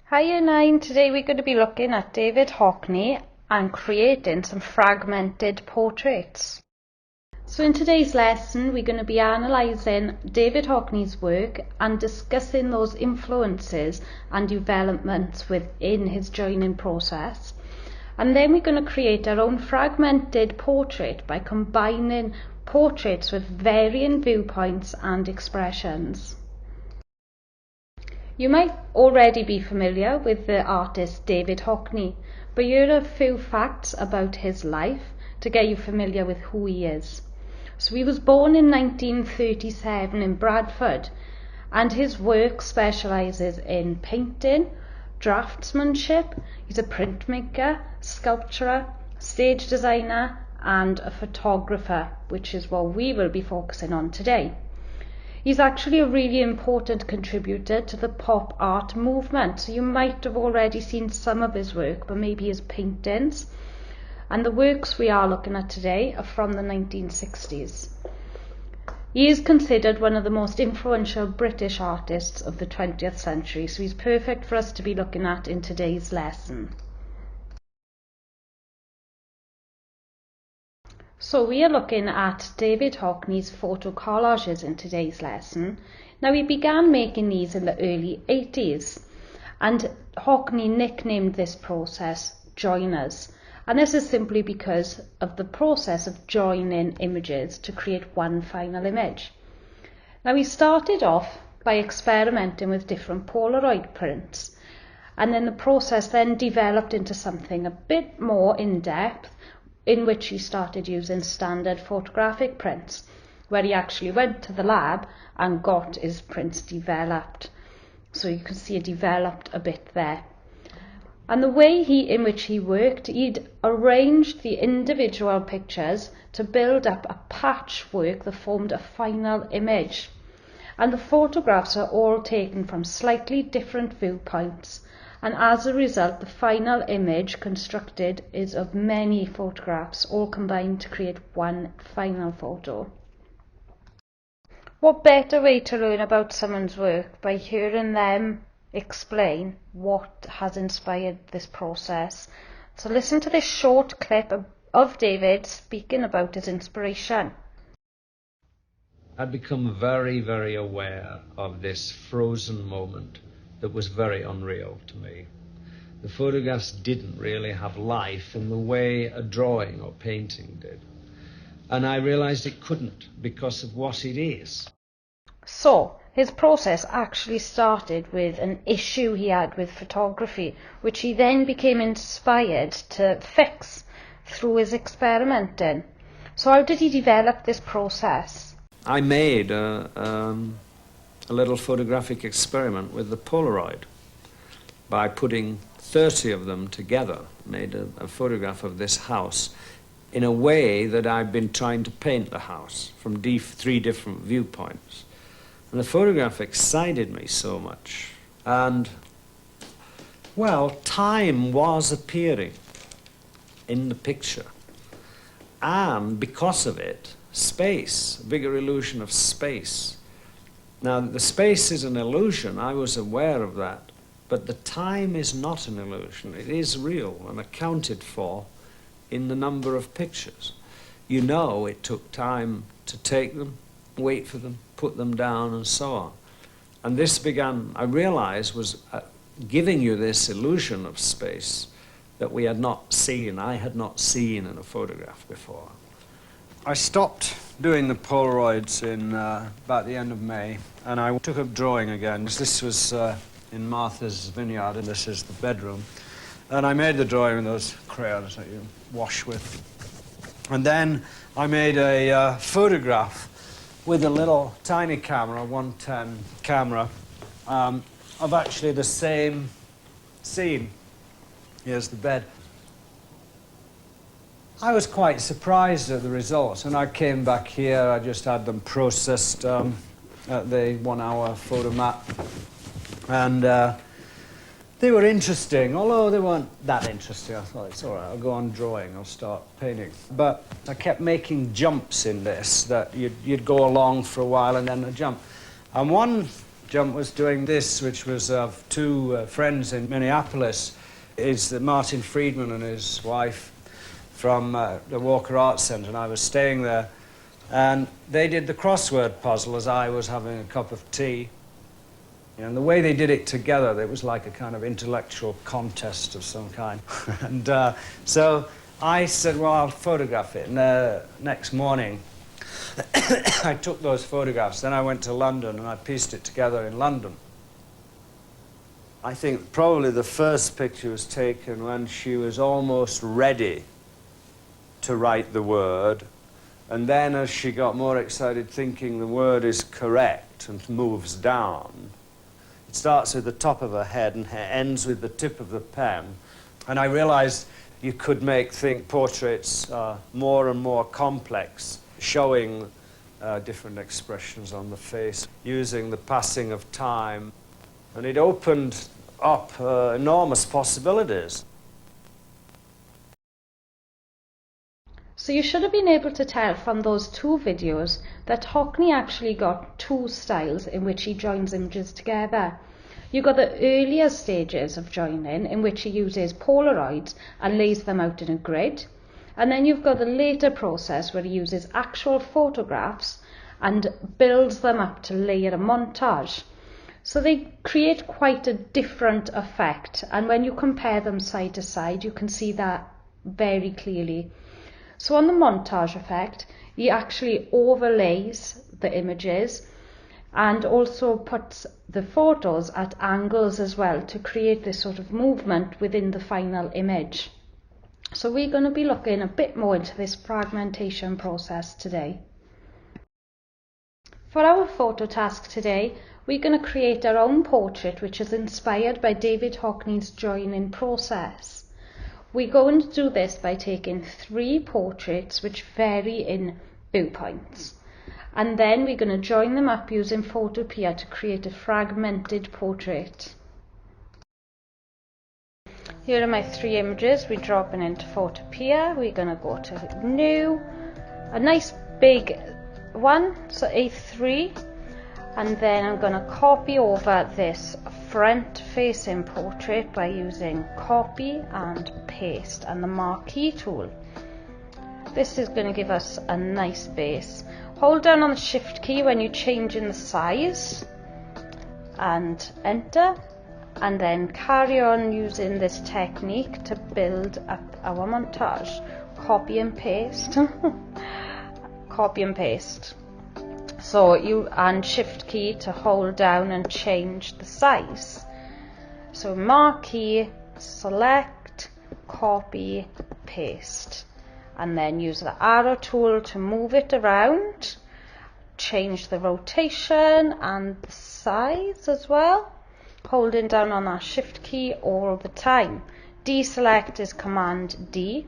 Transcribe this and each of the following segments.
Hi Year 9, today we're going to be looking at David Hockney and creating some fragmented portraits. So in today's lesson we're going to be analysing David Hockney's work and discussing those influences and developments within his joining process. And then we're going to create our own fragmented portrait by combining portraits with varying viewpoints and expressions. You might already be familiar with the artist David Hockney, but here are a few facts about his life to get you familiar with who he is. So he was born in 1937 in Bradford, and his work specialises in painting, draftsmanship. He's a printmaker, sculptor, stage designer and a photographer, which is what we will be focusing on today. He's actually a really important contributor to the pop art movement, so you might have already seen some of his work, but maybe his paintings. And the works we are looking at today are from the 1960s. He is considered one of the most influential British artists of the 20th century, so he's perfect for us to be looking at in today's lesson. So we are looking at David Hockney's photo collages in today's lesson. Now he began making these in the early 80s, and Hockney nicknamed this process joiners, and this is simply because of the process of joining images to create one final image. Now he started off by experimenting with different Polaroid prints, and then the process then developed into something a bit more in-depth, in which he started using standard photographic prints, where he actually went to the lab and got his prints developed. So you can see he developed a bit there. And the way in which he worked, he'd arranged the individual pictures to build up a patchwork that formed a final image. And the photographs are all taken from slightly different viewpoints, and as a result the final image constructed is of many photographs all combined to create one final photo. What better way to learn about someone's work by hearing them explain what has inspired this process? So listen to this short clip of David speaking about his inspiration. I'd become very, very aware of this frozen moment that was very unreal to me. The photographs didn't really have life in the way a drawing or painting did. And I realized it couldn't because of what it is. So, his process actually started with an issue he had with photography, which he then became inspired to fix through his experimenting. So how did he develop this process? I made a little photographic experiment with the Polaroid by putting 30 of them together, made a photograph of this house in a way that I've been trying to paint the house from three different viewpoints. And the photograph excited me so much. And, well, time was appearing in the picture. And because of it, space, a bigger illusion of space. Now, the space is an illusion, I was aware of that, but the time is not an illusion. It is real and accounted for in the number of pictures. You know it took time to take them, wait for them, put them down, and so on. And this began, I realized, was giving you this illusion of space that we had not seen, I had not seen in a photograph before. I stopped doing the Polaroids in about the end of May, and I took up drawing again. This was in Martha's vineyard, and this is the bedroom. And I made the drawing with those crayons that you wash with. And then I made a photograph with a little tiny camera, 110 camera, of actually the same scene. Here's the bed. I was quite surprised at the results, and I came back here, I just had them processed at the 1 hour photo mat. And they were interesting, although they weren't that interesting. I thought, it's all right, I'll go on drawing, I'll start painting. But I kept making jumps in this, that you'd go along for a while and then a jump. And one Jump was doing this, which was of two friends in Minneapolis. It's Martin Friedman and his wife from the Walker Arts Centre, and I was staying there. And they did the crossword puzzle as I was having a cup of tea. And the way they did it together, it was like a kind of intellectual contest of some kind. And so I said, well, I'll photograph it. And next morning, I took those photographs. Then I went to London and I pieced it together in London. I think probably the first picture was taken when she was almost ready to write the word. And then as she got more excited, thinking the word is correct and moves down, it starts with the top of her head and ends with the tip of the pen. And I realized you could make portraits more and more complex, showing different expressions on the face, using the passing of time. And it opened up enormous possibilities. So you should have been able to tell from those two videos that Hockney actually got two styles in which he joins images together. You got the earlier stages of joining in which he uses Polaroids and lays them out in a grid. And then you've got the later process where he uses actual photographs and builds them up to layer a montage. So they create quite a different effect, and when you compare them side to side you can see that very clearly. So on the montage effect, he actually overlays the images and also puts the photos at angles as well to create this sort of movement within the final image. So we're going to be looking a bit more into this fragmentation process today. For our photo task today, we're going to create our own portrait which is inspired by David Hockney's joining process. We're going to do this by taking 3 portraits which vary in viewpoints, and then we're going to join them up using Photopea to create a fragmented portrait. Here are my 3 images. We're dropping into Photopea. We're going to go to New, a nice big one, so A3, and then I'm going to copy over this front facing portrait by using copy and paste and the marquee tool. This is going to give us a nice base. Hold down on the shift key when you're changing the size and enter, and then carry on using this technique to build up our montage. Copy and paste. Copy and paste. So you and shift key to hold down and change the size. So marquee, select, copy, paste, and then use the arrow tool to move it around, change the rotation and the size as well, holding down on our shift key all the time. Deselect is command D.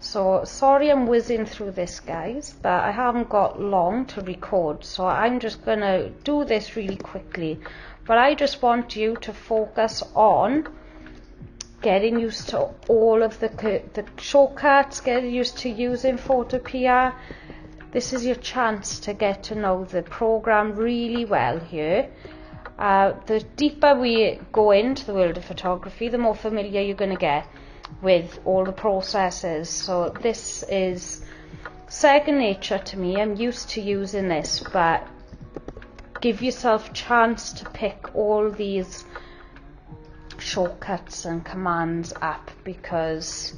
So sorry I'm whizzing through this, guys, but I haven't got long to record, so I'm just going to do this really quickly. But I just want you to focus on getting used to all of the shortcuts, getting used to using Photopea. This is your chance to get to know the program really well here. The deeper we go into the world of photography, the more familiar you're going to get with all the processes. So this is second nature to me. I'm used to using this, but give yourself a chance to pick all these shortcuts and commands up, because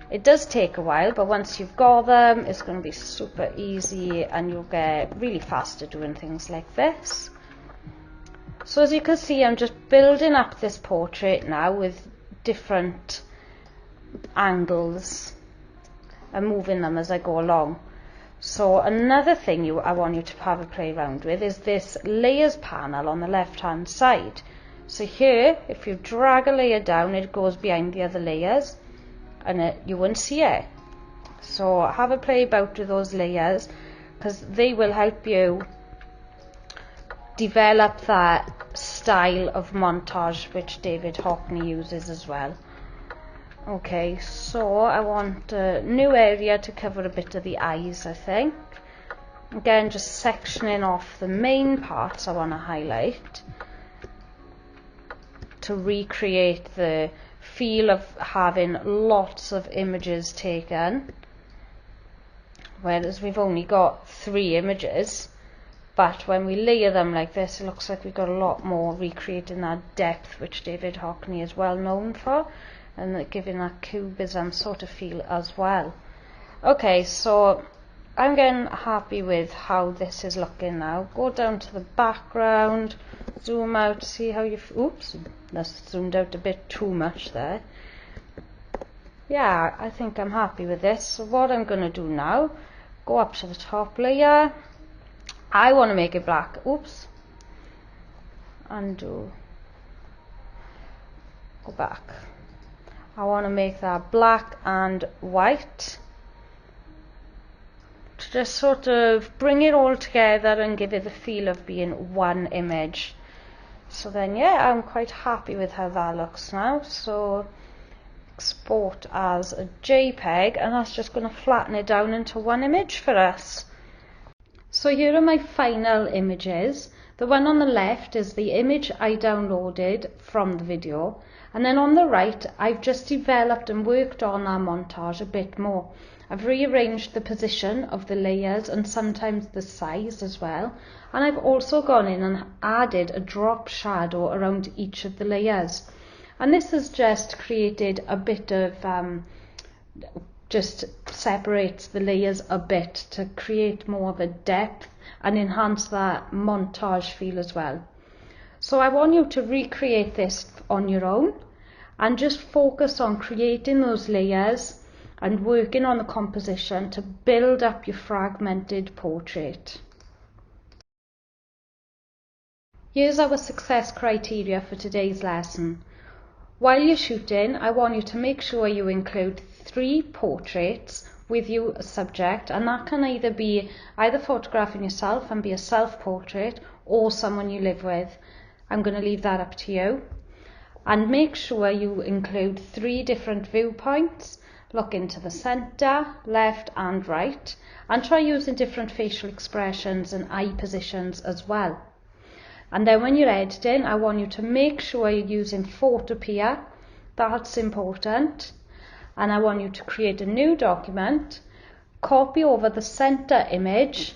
it does take a while, but once you've got them it's going to be super easy and you'll get really fast at doing things like this. So as you can see, I'm just building up this portrait now with different angles and moving them as I go along. So another thing I want you to have a play around with is this layers panel on the left hand side. So here, if you drag a layer down, it goes behind the other layers and you won't see it. So have a play about with those layers, because they will help you develop that style of montage which David Hockney uses as well. Okay, so I want a new area to cover a bit of the eyes, I think. Again, just sectioning off the main parts I want to highlight. to recreate the feel of having lots of images taken, whereas we've only got 3 images. But when we layer them like this, it looks like we've got a lot more, recreating that depth which David Hockney is well known for, and giving that cubism sort of feel as well. Okay, so I'm getting happy with how this is looking now. Go down to the background, zoom out, see how you... Oops, that's zoomed out a bit too much there. Yeah, I think I'm happy with this. So what I'm going to do now, go up to the top layer. I want to make it black. Oops. Undo. Go back. I want to make that black and white, to just sort of bring it all together and give it the feel of being one image. So then, yeah, I'm quite happy with how that looks now. So export as a JPEG, and that's just going to flatten it down into one image for us. So here are my final images. The one on the left is the image I downloaded from the video, and then on the right I've just developed and worked on our montage a bit more. I've rearranged the position of the layers and sometimes the size as well, and I've also gone in and added a drop shadow around each of the layers, and this has just created a bit of just separates the layers a bit to create more of a depth and enhance that montage feel as well. So I want you to recreate this on your own and just focus on creating those layers and working on the composition to build up your fragmented portrait. Here's our success criteria for today's lesson. While you're shooting, I want you to make sure you include 3 portraits with you as subject, and that can either be photographing yourself and be a self-portrait, or someone you live with. I'm going to leave that up to you. And make sure you include 3 different viewpoints. Look into the centre, left and right, and try using different facial expressions and eye positions as well. And then when you're editing, I want you to make sure you're using Photopea. That's important. And I want you to create a new document, copy over the center image,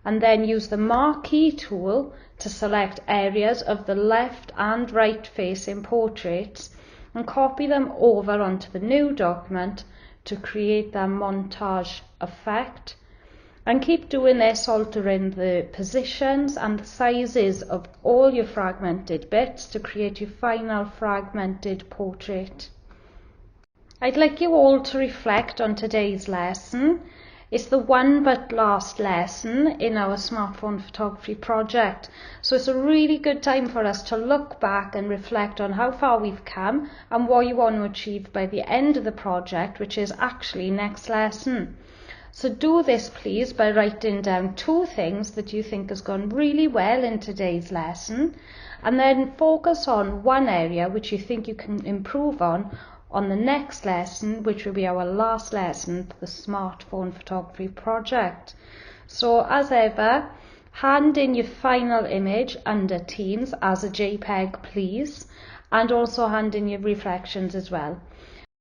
and then use the marquee tool to select areas of the left and right facing portraits and copy them over onto the new document to create that montage effect. And keep doing this, altering the positions and the sizes of all your fragmented bits to create your final fragmented portrait. I'd like you all to reflect on today's lesson. It's the one but last lesson in our smartphone photography project. So it's a really good time for us to look back and reflect on how far we've come and what you want to achieve by the end of the project, which is actually next lesson. So do this please by writing down 2 things that you think has gone really well in today's lesson, and then focus on one area which you think you can improve on the next lesson, which will be our last lesson for the smartphone photography project. So as ever, hand in your final image under Teams as a JPEG please, and also hand in your reflections as well.